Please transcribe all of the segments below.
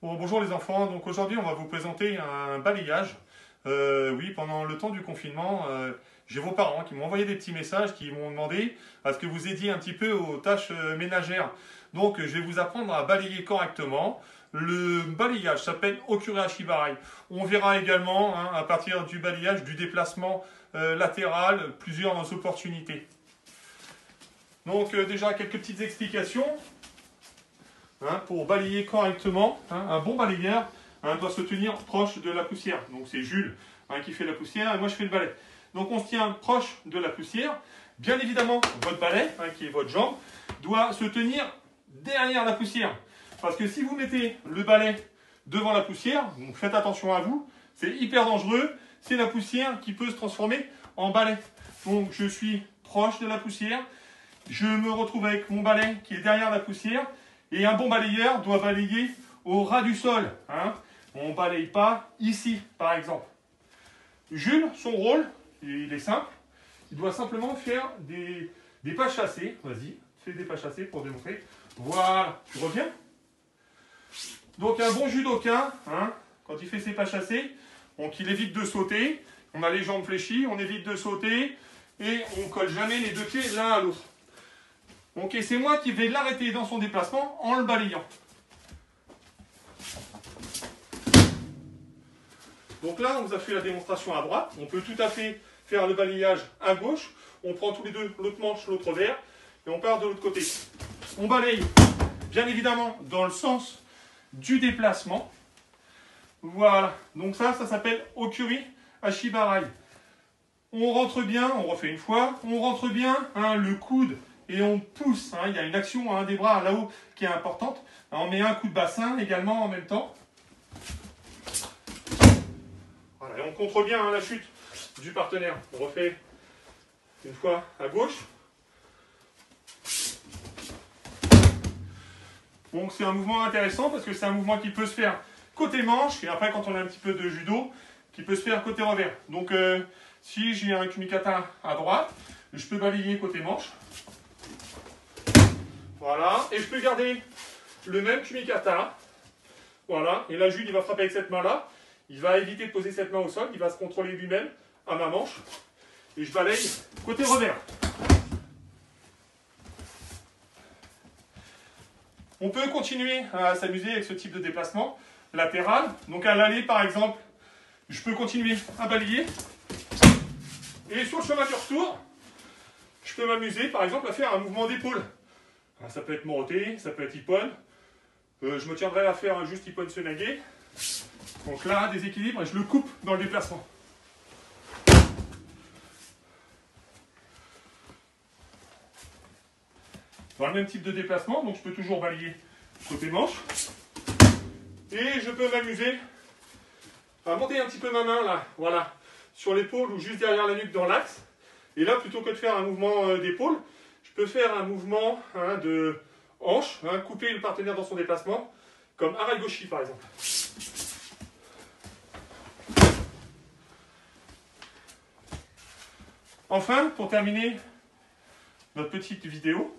Bon, bonjour les enfants, donc aujourd'hui on va vous présenter un balayage. Oui, pendant le temps du confinement, j'ai vos parents qui m'ont envoyé des petits messages, qui m'ont demandé à ce que vous aidiez un petit peu aux tâches ménagères. Donc je vais vous apprendre à balayer correctement. Le balayage s'appelle Okuri Ashibarai. On verra également à partir du balayage, du déplacement latéral, plusieurs opportunités. Donc déjà quelques petites explications. Pour balayer correctement, un bon balayeur doit se tenir proche de la poussière. Donc c'est Jules qui fait la poussière et moi je fais le balai. Donc on se tient proche de la poussière. Bien évidemment, votre balai, qui est votre jambe, doit se tenir derrière la poussière. Parce que si vous mettez le balai devant la poussière, donc faites attention à vous, c'est hyper dangereux. C'est la poussière qui peut se transformer en balai. Donc je suis proche de la poussière. Je me retrouve avec mon balai qui est derrière la poussière. Et un bon balayeur doit balayer au ras du sol. On ne balaye pas ici, par exemple. Jules, son rôle, il est simple. Il doit simplement faire des pas chassés. Vas-y, fais des pas chassés pour démontrer. Voilà, tu reviens. Donc un bon judoka, quand il fait ses pas chassés, donc il évite de sauter. On a les jambes fléchies, on évite de sauter. Et on ne colle jamais les deux pieds l'un à l'autre. Ok, c'est moi qui vais l'arrêter dans son déplacement en le balayant. Donc là, on vous a fait la démonstration à droite. On peut tout à fait faire le balayage à gauche. On prend tous les deux l'autre manche, l'autre verre, et on part de l'autre côté. On balaye, bien évidemment, dans le sens du déplacement. Voilà. Donc ça s'appelle Okuri Ashibarai. On rentre bien, on refait une fois. On rentre bien, le coude. Et on pousse, il y a une action des bras là-haut qui est importante. On met un coup de bassin également en même temps. Voilà, et on contrôle bien la chute du partenaire. On refait une fois à gauche. Donc c'est un mouvement intéressant parce que c'est un mouvement qui peut se faire côté manche et après quand on a un petit peu de judo, qui peut se faire côté revers. Donc si j'ai un kumikata à droite, je peux balayer côté manche. Voilà, et je peux garder le même kumikata. Voilà, et là Jules il va frapper avec cette main-là. Il va éviter de poser cette main au sol, il va se contrôler lui-même à ma manche. Et je balaye côté revers. On peut continuer à s'amuser avec ce type de déplacement latéral. Donc à l'aller par exemple, je peux continuer à balayer. Et sur le chemin du retour, je peux m'amuser par exemple à faire un mouvement d'épaule. Ça peut être moroté, ça peut être ippon. Je me tiendrai à faire juste ippon senage. Donc là, déséquilibre, et je le coupe dans le déplacement. Dans le même type de déplacement, donc je peux toujours balayer côté manche. Et je peux m'amuser à monter un petit peu ma main là, voilà, sur l'épaule ou juste derrière la nuque dans l'axe. Et là, plutôt que de faire un mouvement d'épaule, je peux faire un mouvement de hanche, couper le partenaire dans son déplacement, comme Aragoshi par exemple. Enfin, pour terminer notre petite vidéo,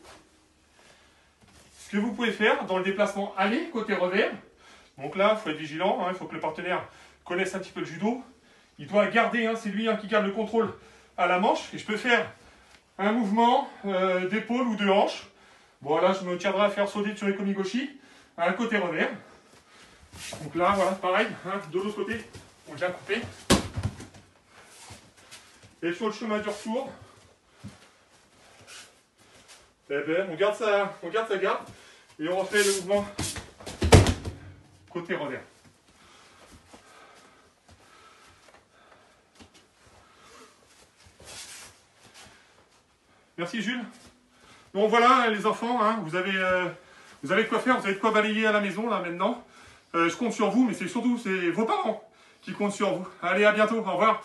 ce que vous pouvez faire dans le déplacement aller côté revers, donc là, il faut être vigilant, il faut que le partenaire connaisse un petit peu le judo. Il doit garder, c'est lui qui garde le contrôle à la manche, et je peux faire un mouvement d'épaule ou de hanche. Bon là je me tiendrai à faire sauter sur les komigoshi, côté revers. Donc là voilà pareil, de l'autre côté on vient couper. Et sur le chemin du retour, on garde sa garde et on refait le mouvement côté revers. Merci Jules. Bon voilà les enfants, vous avez de quoi faire, vous avez de quoi balayer à la maison là maintenant. Je compte sur vous, mais c'est surtout vos parents qui comptent sur vous. Allez, à bientôt, au revoir.